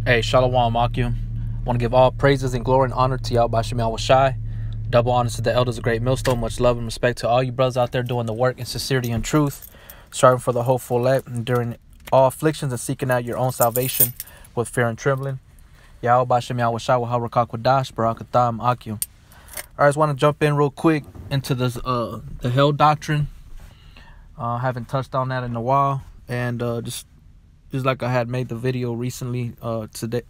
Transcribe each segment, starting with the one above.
Hey, Shalom Akim. Want to give all praises and glory and honor to y'all by Shemal Washai. Double honors to the elders of Great Millstone. Much love and respect to all you brothers out there doing the work in sincerity and truth, striving for the hopeful elect, enduring all afflictions and seeking out your own salvation with fear and trembling. Y'all by Shemal Washai wa Harakak Wadash Barakatam Akim. All right, I just want to jump in real quick into this the Hell Doctrine. Haven't touched on that in a while, and just like I had made the video recently,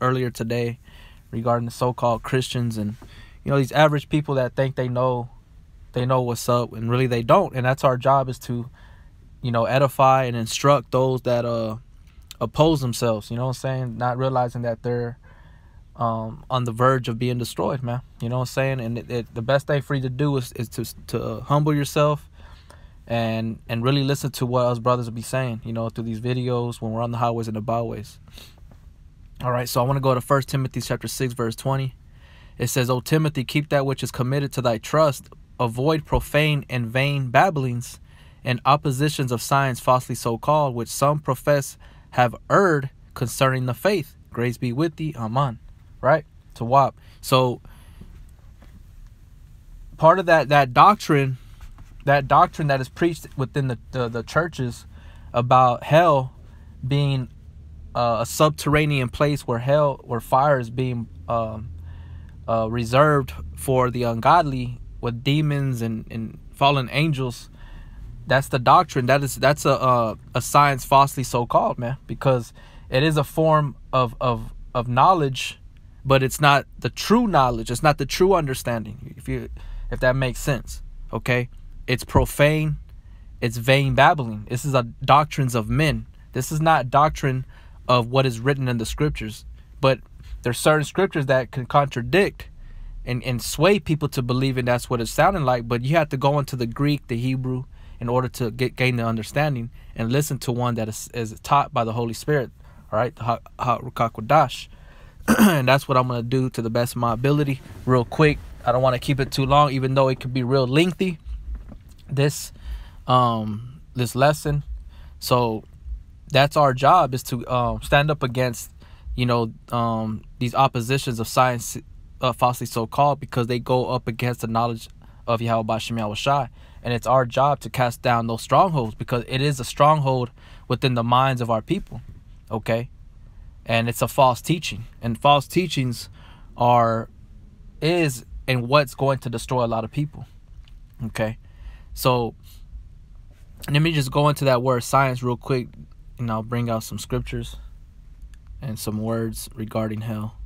earlier today, regarding the so-called Christians and these average people that think they know what's up, and really they don't. And that's our job, is to edify and instruct those that oppose themselves. You know what I'm saying? Not realizing that they're on the verge of being destroyed, man. You know what I'm saying? And the best thing for you to do is to humble yourself and really listen to what us brothers will be saying, through these videos when we're on the highways and the byways. All right, so I want to go to 1 Timothy chapter 6, verse 20. It says, "O Timothy, keep that which is committed to thy trust. Avoid profane and vain babblings and oppositions of science falsely so called, which some profess have erred concerning the faith. Grace be with thee. Amen." Right? To WAP. So part of that doctrine that is preached within the churches about hell being a subterranean place where fire is being reserved for the ungodly with demons and fallen angels. That's the doctrine. That's a science falsely so called, man, because it is a form of knowledge, but it's not the true knowledge. It's not the true understanding, if that makes sense. Okay. It's profane. It's vain babbling. This is a doctrines of men. This is not doctrine of what is written in the scriptures. But there's certain scriptures that can contradict and sway people to believing that's what it's sounding like. But you have to go into the Greek, the Hebrew, in order to gain the understanding and listen to one that is taught by the Holy Spirit. All right, the Harakak. And that's what I'm going to do to the best of my ability. Real quick. I don't want to keep it too long, even though it could be real lengthy, this lesson. So that's our job, is to stand up against these oppositions of science falsely so called, because they go up against the knowledge of Yahweh Shemal Washai. And it's our job to cast down those strongholds, because it is a stronghold within the minds of our people. Okay. And it's a false teaching, and false teachings is what's going to destroy a lot of people. Okay. So let me just go into that word science real quick, and I'll bring out some scriptures and some words regarding hell.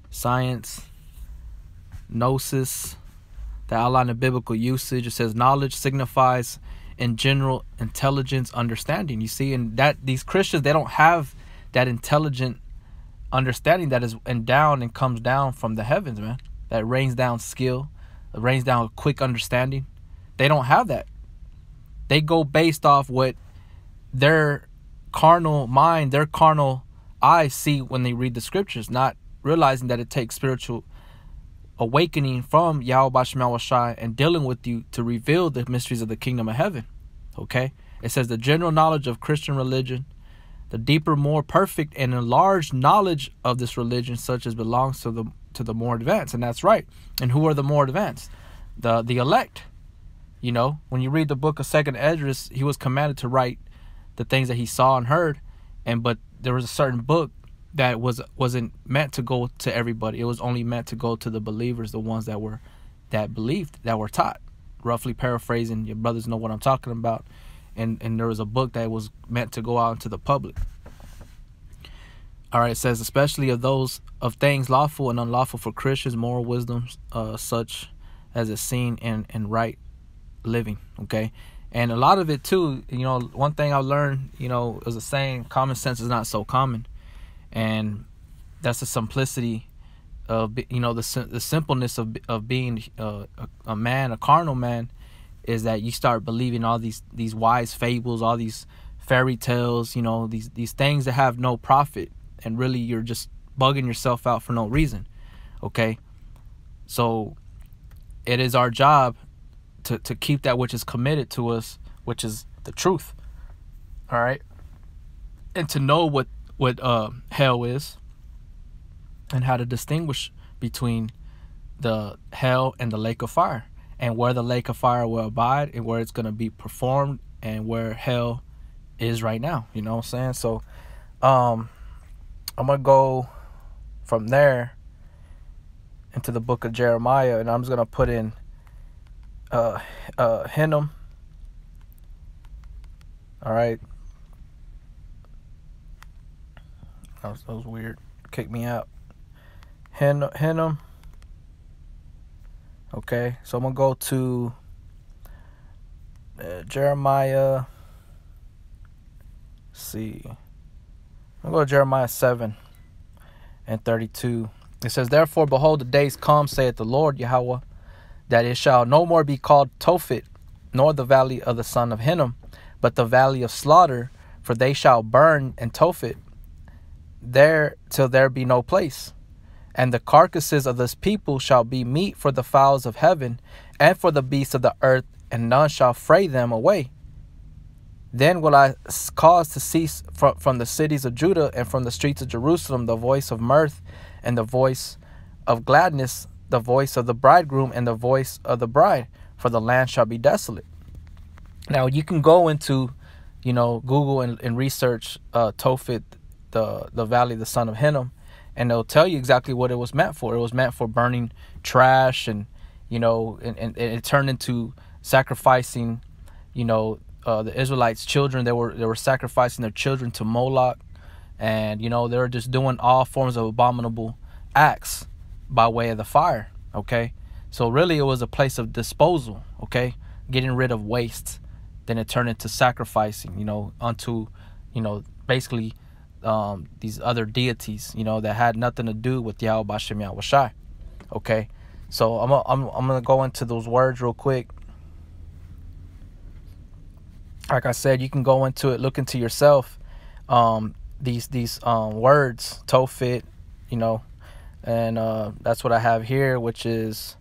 Science, gnosis, the outline of biblical usage. It says knowledge signifies in general intelligence, understanding. You see, and that these Christians, they don't have that intelligent understanding that is endowed and comes down from the heavens, man. That rains down skill, that rains down quick understanding. They don't have that. They go based off what their carnal mind, their carnal eyes see when they read the scriptures, not realizing that it takes spiritual awakening from Yahweh Shemal Washai and dealing with you to reveal the mysteries of the kingdom of heaven. Okay? It says the general knowledge of Christian religion, the deeper, more perfect, and enlarged knowledge of this religion, such as belongs to the more advanced. And that's right. And who are the more advanced? The elect. When you read the book of 2nd Esdras, he was commanded to write the things that he saw and heard, but there was a certain book that wasn't meant to go to everybody. It was only meant to go to the believers, the ones that believed, that were taught. Roughly paraphrasing, your brothers know what I'm talking about. And there was a book that was meant to go out into the public. All right, it says, especially of things lawful and unlawful for Christians, moral wisdoms, such as is seen in right living. Okay. And a lot of it too, one thing I learned, is a saying, common sense is not so common. And that's the simplicity of, the simpleness of being a man, a carnal man, is that you start believing all these wise fables, all these fairy tales, these things that have no profit, and really you're just bugging yourself out for no reason. Okay. So it is our job to keep that which is committed to us, which is the truth. All right. And to know what hell is, and how to distinguish between the hell and the lake of fire, and where the lake of fire will abide and where it's going to be performed, and where hell is right now. You know what I'm saying? So I'm going to go from there into the book of Jeremiah, and I'm just going to put in Hinnom. All right. That was weird. Kick me out. Hinnom. Okay, so I'm going to go to Jeremiah. Let's see. I'm going to go to Jeremiah 7:32. It says, "Therefore, behold, the days come, saith the Lord Yahweh, that it shall no more be called Tophet, nor the valley of the son of Hinnom, but the valley of slaughter, for they shall burn in Tophet there till there be no place. And the carcasses of this people shall be meat for the fowls of heaven and for the beasts of the earth, and none shall fray them away. Then will I cause to cease from the cities of Judah and from the streets of Jerusalem the voice of mirth and the voice of gladness, the voice of the bridegroom and the voice of the bride, for the land shall be desolate." Now you can go into, Google and research Tophet, the valley of the son of Hinnom, and they'll tell you exactly what it was meant for. It was meant for burning trash, and and it turned into sacrificing, the Israelites' children. They were sacrificing their children to Moloch, and they were just doing all forms of abominable acts by way of the fire. Okay, so really it was a place of disposal. Okay, getting rid of waste. Then it turned into sacrificing, unto, basically these other deities, that had nothing to do with Yahweh Bashem Yahweh Shai. Okay, so I'm gonna go into those words real quick. Like I said, you can go into it, look into yourself. These words, Tophet, and that's what I have here, which is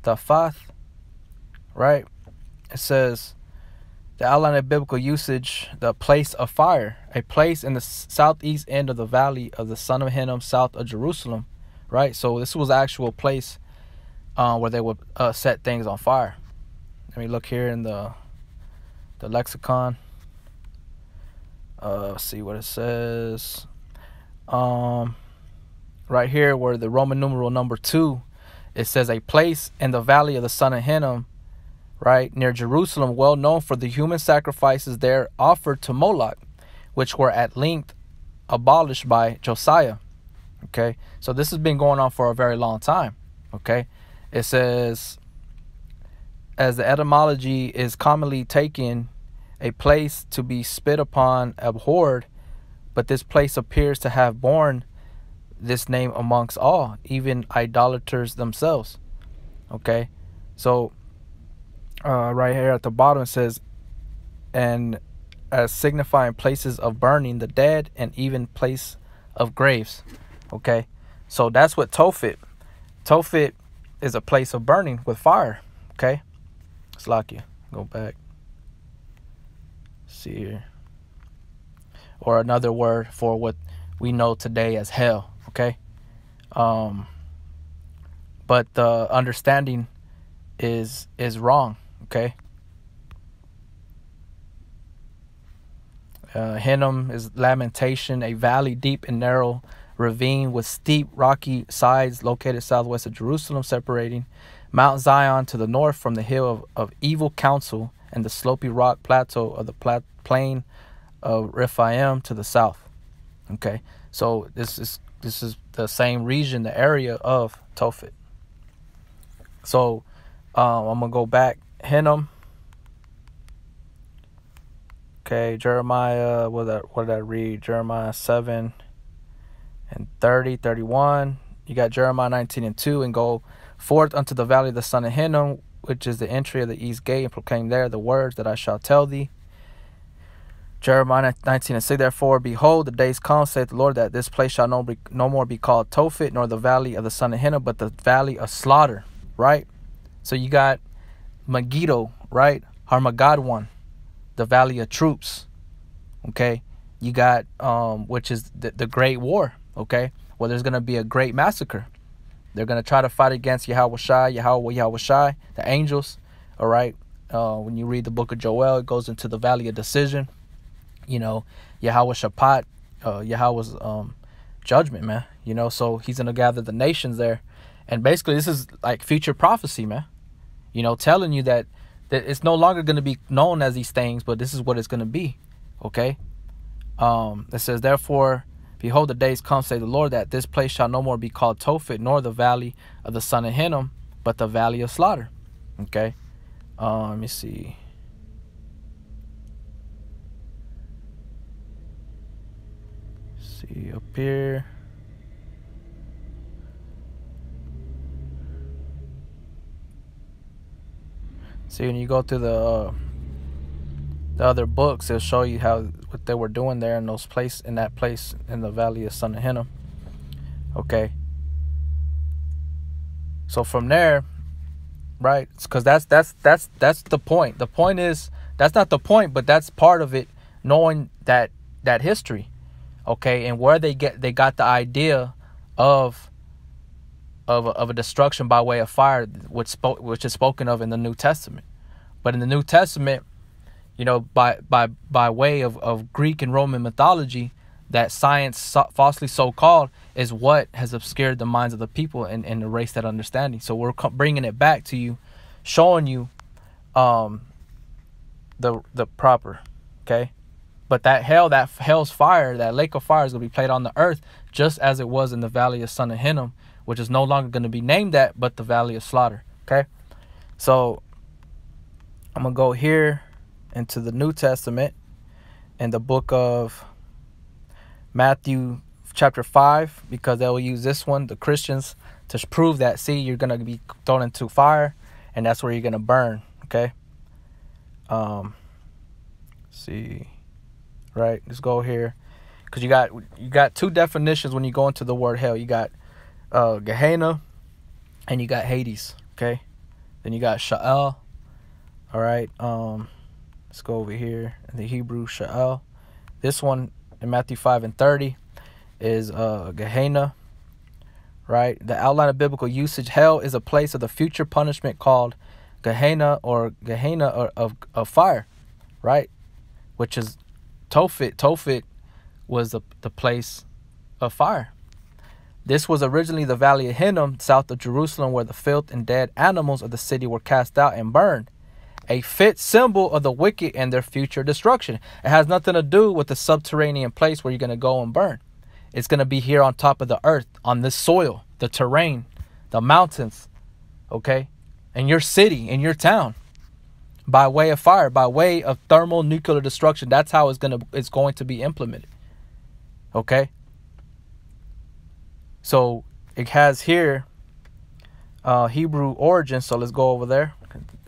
Tafath, right? It says, the outline of biblical usage, the place of fire, a place in the southeast end of the valley of the son of Hinnom, south of Jerusalem, right? So this was an actual place where they would set things on fire. Let me look here in the lexicon. See what it says. Right here, where the Roman numeral number 2, it says, a place in the valley of the son of Hinnom, right, near Jerusalem, well known for the human sacrifices there offered to Moloch, which were at length abolished by Josiah. Okay, so this has been going on for a very long time. Okay, it says, as the etymology is commonly taken, a place to be spit upon, abhorred, but this place appears to have borne this name amongst all, even idolaters themselves. Okay, so right here at the bottom it says, and as signifying places of burning the dead and even place of graves. Okay, so that's what Tophet is, a place of burning with fire. Okay, Slakia, go back, see here, or another word for what we know today as hell. Okay, but the understanding is wrong. Okay, Hinnom is lamentation, a valley deep and narrow ravine with steep rocky sides located southwest of Jerusalem, separating Mount Zion to the north from the hill of evil counsel and the slopy rock plateau of the plain of Rephaim to the south. Okay, so this is the same region, the area of Tophet. So I'm gonna go back. Hinnom. Okay, Jeremiah. What did I read? Jeremiah 7:30-31. You got Jeremiah 19:2, and go forth unto the valley of the son of Hinnom, which is the entry of the east gate, and proclaim there the words that I shall tell thee. Jeremiah 19:6, therefore, behold, the days come, saith the Lord, that this place shall no more be called Tophet, nor the valley of the son of Hinnom, but the valley of slaughter, right? So you got Megiddo, right? Armageddon, the Valley of Troops. Okay, you got which is the Great War. Okay, where there's gonna be a great massacre. They're gonna try to fight against Yahweh Shai, the angels. All right. When you read the book of Joel, it goes into the Valley of Decision. You know, Yahweh Shaphat, Yahweh's judgment, man. You know, so he's gonna gather the nations there, and basically this is like future prophecy, man. You know, telling you that it's no longer gonna be known as these things, but this is what it's gonna be. Okay. It says, therefore, behold, the days come, say the Lord, that this place shall no more be called Tophet, nor the valley of the son of Hinnom, but the valley of slaughter. Okay. Let me see. See up here. See, when you go through the other books, it'll show you what they were doing there in that place in the valley of son of Hinnom. Okay. So from there, right? Because that's the point. The point is, that's not the point, but that's part of it. Knowing that history, okay, and where they got the idea of a destruction by way of fire, which is spoken of in the New Testament. But in the New Testament, you know, by way of Greek and Roman mythology, that science, falsely so called, is what has obscured the minds of the people and erased that understanding. So we're bringing it back to you, showing you the proper, okay. But that hell's fire, that lake of fire, is going to be played on the earth, just as it was in the valley of son of Hinnom, which is no longer going to be named that, but the valley of slaughter. Okay, so I'm going to go here into the New Testament in the book of Matthew chapter 5, because they will use this one, the Christians, to prove that, see, you're going to be thrown into fire, and that's where you're going to burn. Okay. See, right, let's go here, because you got two definitions when you go into the word hell. You got Gehenna and you got Hades. Okay, then you got Sheol. All right, let's go over here in the Hebrew, Sheol. This one in Matthew 5:30 is Gehenna. Right, the outline of biblical usage: hell is a place of the future punishment called Gehenna or of fire. Right, which is Tophet. Tophet was the place of fire. This was originally the valley of Hinnom, south of Jerusalem, where the filth and dead animals of the city were cast out and burned. A fit symbol of the wicked and their future destruction. It has nothing to do with the subterranean place where you're going to go and burn. It's going to be here on top of the earth, on this soil, the terrain, the mountains, okay, in your city, in your town, by way of fire, by way of thermonuclear destruction. That's how it's going to be implemented. Okay. So it has here Hebrew origin. So let's go over there.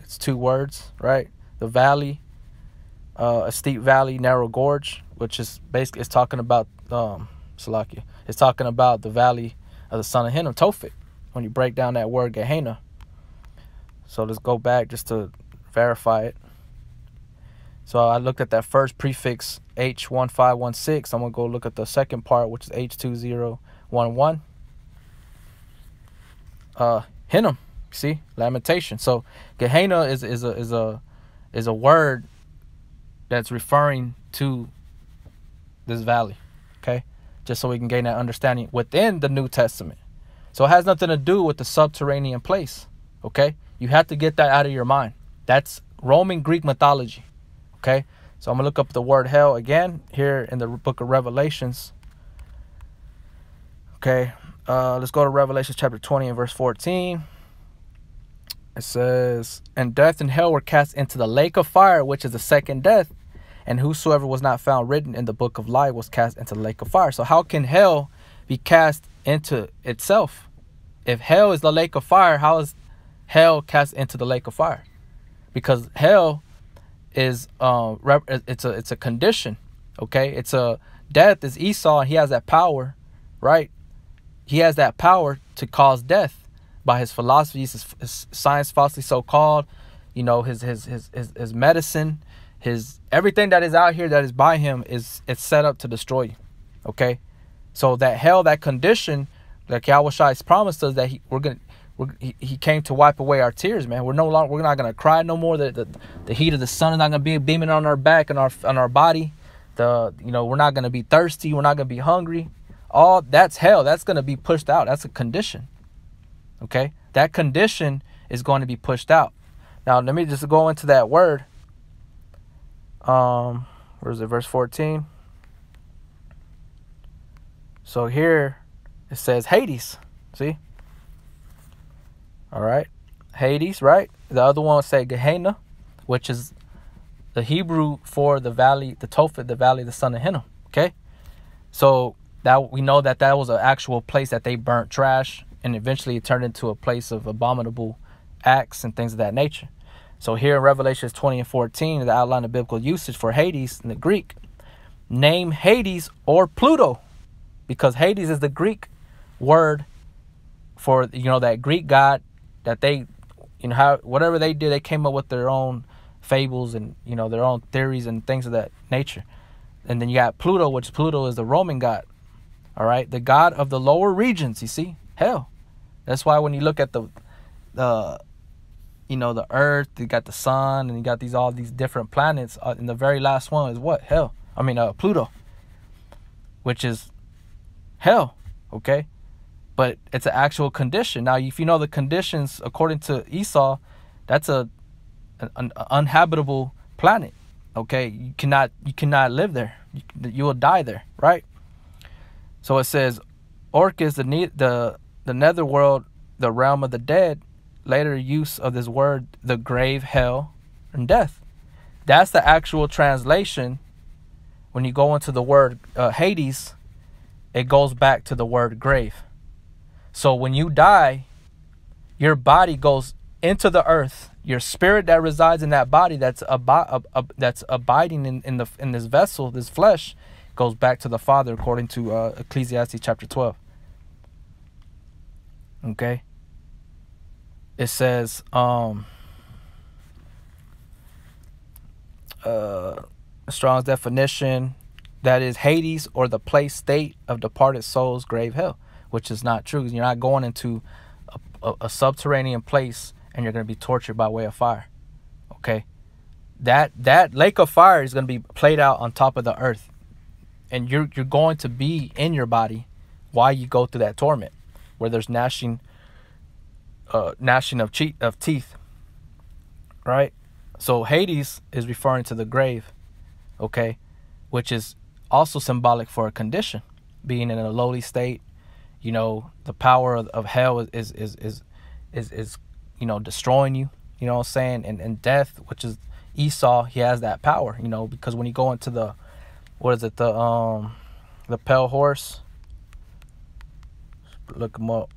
It's two words, right? The valley, a steep valley, narrow gorge, which is basically, it's talking about Salakia. It's talking about the valley of the son of Hinnom, Tophet, when you break down that word Gehenna. So let's go back just to verify it. So I looked at that first prefix H1516. I'm gonna go look at the second part, which is H2011. Hinnom, see, lamentation. So Gehenna is a word that's referring to this valley. Okay, just so we can gain that understanding within the New Testament. So it has nothing to do with the subterranean place. Okay, you have to get that out of your mind. That's Roman Greek mythology. Okay, so I'm gonna look up the word hell again here in the book of Revelations. Okay, let's go to Revelation chapter 20 and verse 14. It says, and death and hell were cast into the lake of fire, which is the second death, and whosoever was not found written in the book of life was cast into the lake of fire. So how can hell be cast into itself? If hell is the lake of fire, how is hell cast into the lake of fire? Because hell is it's a condition. Okay, it's a death is Esau, and he has that power, right? He has that power to cause death by his philosophies, his science, falsely so called, you know, his medicine, everything that is out here that is by him it's set up to destroy you. Okay, so that hell, that condition, like Yahweh Shai's promised us that he came to wipe away our tears, man. We're not gonna cry no more. The heat of the sun is not gonna be beaming on our back and on our body. We're not gonna be thirsty. We're not gonna be hungry. All that's hell. That's gonna be pushed out. That's a condition. Okay, that condition is going to be pushed out. Now let me just go into that word. Where is it? Verse 14. So here it says Hades. See? All right, Hades, right? The other one would say Gehenna, which is the Hebrew for the valley, the Tophet, the valley of the son of Hinnom. Okay, so that we know that was an actual place that they burnt trash, and eventually it turned into a place of abominable acts and things of that nature. So here in Revelations 20 and 14, the outline of biblical usage for Hades in the Greek, name Hades or Pluto, because Hades is the Greek word for that Greek god that they whatever they did, they came up with their own fables and their own theories and things of that nature. And then you got Pluto, which Pluto is the Roman god. All right, the god of the lower regions. You see, hell. That's why when you look at the earth, you got the sun, and you got all these different planets, and the very last one is what? Hell. Pluto, which is hell. Okay, but it's an actual condition. Now, if you know the conditions according to Esau, that's an uninhabitable planet. Okay, you cannot live there. You will die there, right? So it says, Orcus, the netherworld, the realm of the dead. Later use of this word, the grave, hell, and death. That's the actual translation. When you go into the word Hades, it goes back to the word grave. So when you die, your body goes into the earth. Your spirit that resides in that body, that's abiding in this vessel, this flesh, goes back to the Father, according to Ecclesiastes chapter 12. Okay. It says, Strong's definition, that is Hades, or the place, state of departed souls, grave, hell, which is not true. You're not going into a subterranean place and you're going to be tortured by way of fire. Okay, that lake of fire is going to be played out on top of the earth, and you're going to be in your body while you go through that torment, where there's gnashing of teeth, right? So Hades is referring to the grave, okay, which is also symbolic for a condition, being in a lowly state. The power of hell is destroying you. You know what I'm saying? And death, which is Esau, he has that power. Because when you go into the pale horse, look him up.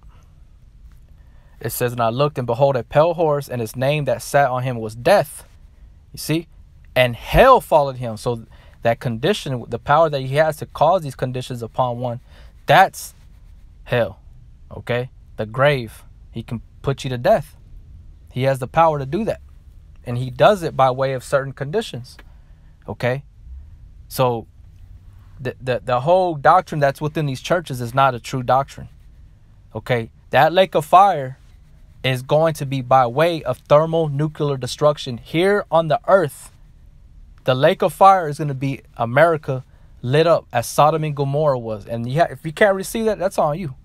It says, and I looked, and behold, a pale horse, and his name that sat on him was Death. You see? And hell followed him. So that condition, the power that he has to cause these conditions upon one, that's hell. Okay? The grave. He can put you to death. He has the power to do that. And he does it by way of certain conditions. Okay? So the whole doctrine that's within these churches is not a true doctrine. Okay? That lake of fire is going to be by way of thermonuclear destruction here on the earth. The lake of fire is going to be America lit up as Sodom and Gomorrah was. And if you can't receive that, that's on you.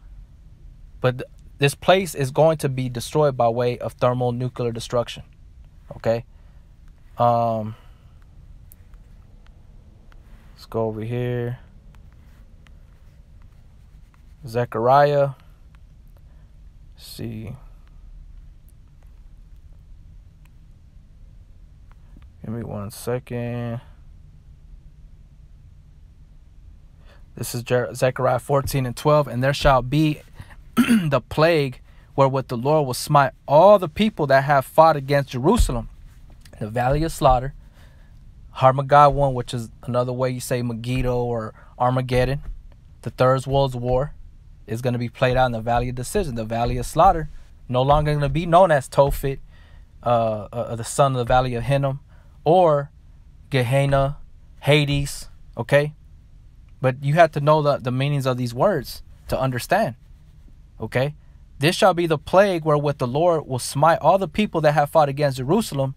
But this place is going to be destroyed by way of thermonuclear destruction. Okay? Let's go over here. Zechariah. Let's see. Give me 1 second. This is Zechariah 14 and 12. And there shall be the plague wherewith the Lord will smite all the people that have fought against Jerusalem. The valley of slaughter. Harmageddon, which is another way you say Megiddo or Armageddon. The Third World War is going to be played out in the valley of decision. The valley of slaughter. No longer going to be known as Tophet, the son of the valley of Hinnom, or Gehenna, Hades, okay? But you have to know the meanings of these words to understand, okay? This shall be the plague wherewith the Lord will smite all the people that have fought against Jerusalem.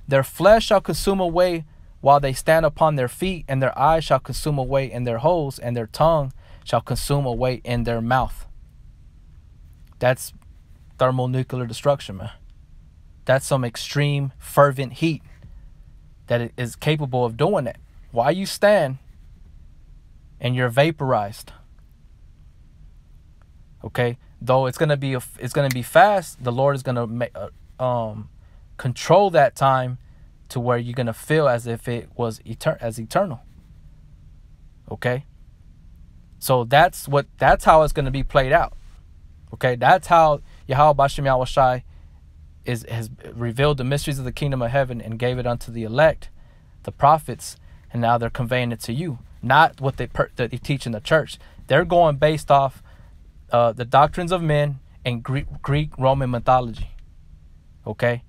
Their flesh shall consume away while they stand upon their feet, and their eyes shall consume away in their holes, and their tongue shall consume away in their mouth. That's thermonuclear destruction, man. That's some extreme fervent heat that it is capable of doing that. While you stand and you're vaporized, okay? Though it's gonna be fast, the Lord is gonna control that time to where you're gonna feel as if it was eternal. Okay, so that's how it's gonna be played out. Okay, that's how Yahweh Bashem Yahushai has revealed the mysteries of the kingdom of heaven and gave it unto the elect, the prophets, and now they're conveying it to you. Not what they teach in the church. They're going based off the doctrines of men and Greek Roman mythology. Okay,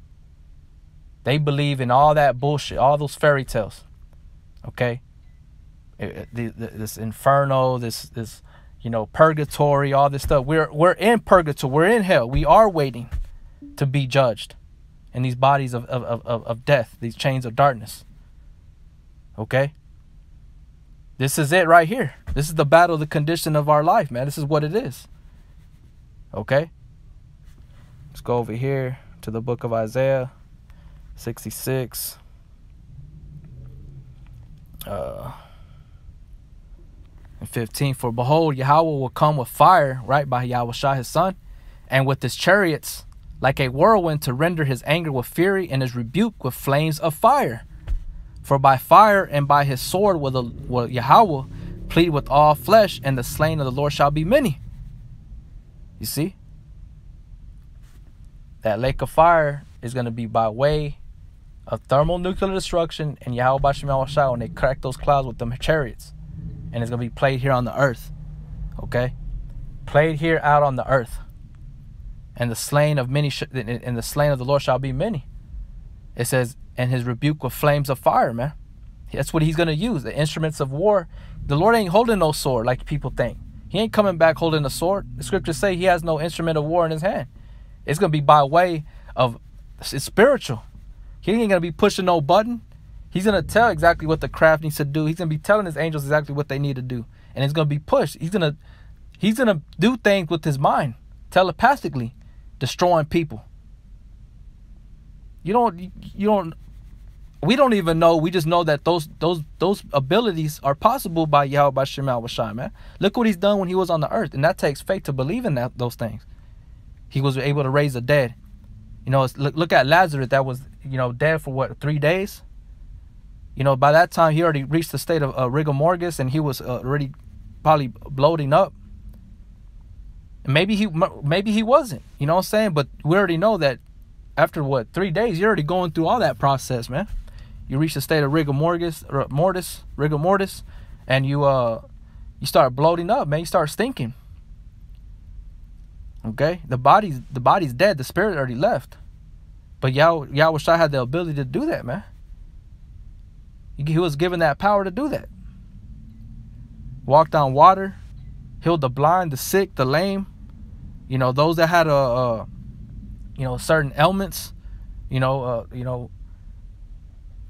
they believe in all that bullshit, all those fairy tales. Okay, this inferno, this purgatory, all this stuff. We're in purgatory. We're in hell. We are waiting to be judged in these bodies of death, these chains of darkness. Okay, this is it right here. This is the battle, the condition of our life, man. This is what it is. Okay, let's go over here to the book of Isaiah 66. And 15, for behold, Yahweh will come with fire, right, by Yahushua his son, and with his chariots like a whirlwind, to render his anger with fury and his rebuke with flames of fire. For by fire and by his sword will Yahweh plead with all flesh, and the slain of the Lord shall be many. You see? That lake of fire is going to be by way of thermonuclear destruction and Yahweh Bashem Yahushua when they crack those clouds with them chariots. And it's going to be played here on the earth. Okay? Played here out on the earth. And the slain of many, and the slain of the Lord shall be many. It says, and his rebuke with flames of fire, man. That's what he's going to use. The instruments of war. The Lord ain't holding no sword like people think. He ain't coming back holding a sword. The scriptures say he has no instrument of war in his hand. It's going to be by way of, it's spiritual. He ain't going to be pushing no button. He's going to tell exactly what the craft needs to do. He's going to be telling his angels exactly what they need to do. And it's going to be pushed. He's going to do things with his mind, telepathically, destroying people. We don't even know. We just know that those abilities are possible by Yahweh Bashem Yahushai, man. Look what he's done when he was on the earth. And that takes faith to believe in those things. He was able to raise the dead. Look at Lazarus that was, dead for 3 days? By that time, he already reached the state of rigor mortis, and he was already probably bloating up. And maybe he wasn't, you know what I'm saying? But we already know that after 3 days, you're already going through all that process, man. You reach the state of rigor mortis, and you start bloating up, man. You start stinking. Okay, the body's dead. The spirit already left, but Yahweh Shai had the ability to do that, man. He was given that power to do that. Walked on water, healed the blind, the sick, the lame. Those that had certain ailments.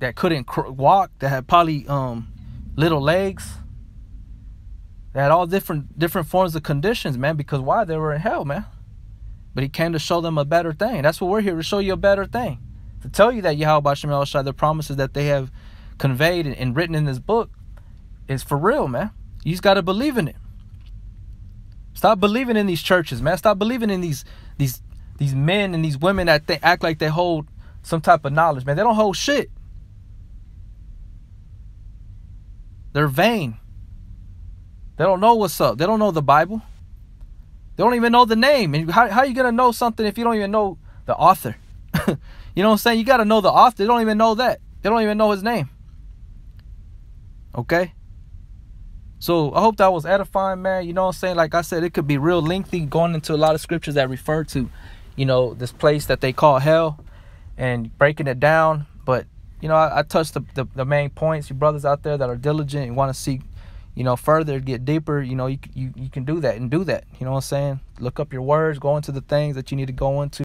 That couldn't walk, that had probably little legs. They had all different forms of conditions, man. Because why? They were in hell, man. But he came to show them a better thing. That's what we're here to show you, a better thing. To tell you that Yahweh Bashem Yahushai, the promises that they have conveyed and written in this book is for real, man. You just got to believe in it. Stop believing in these churches, man. Stop believing in these men and these women that they act like they hold some type of knowledge, man. They don't hold shit. They're vain. They don't know what's up. They don't know the Bible. They don't even know the name. And how are you going to know something if you don't even know the author? You know what I'm saying? You got to know the author. They don't even know that. They don't even know his name. Okay? So I hope that was edifying, man. You know what I'm saying? Like I said, it could be real lengthy, going into a lot of scriptures that refer to, this place that they call hell and breaking it down. But you know, I touched the main points. You brothers out there that are diligent and want to seek, you know, further, get deeper, you know, you can do that and do that. You know what I'm saying? Look up your words, go into the things that you need to go into.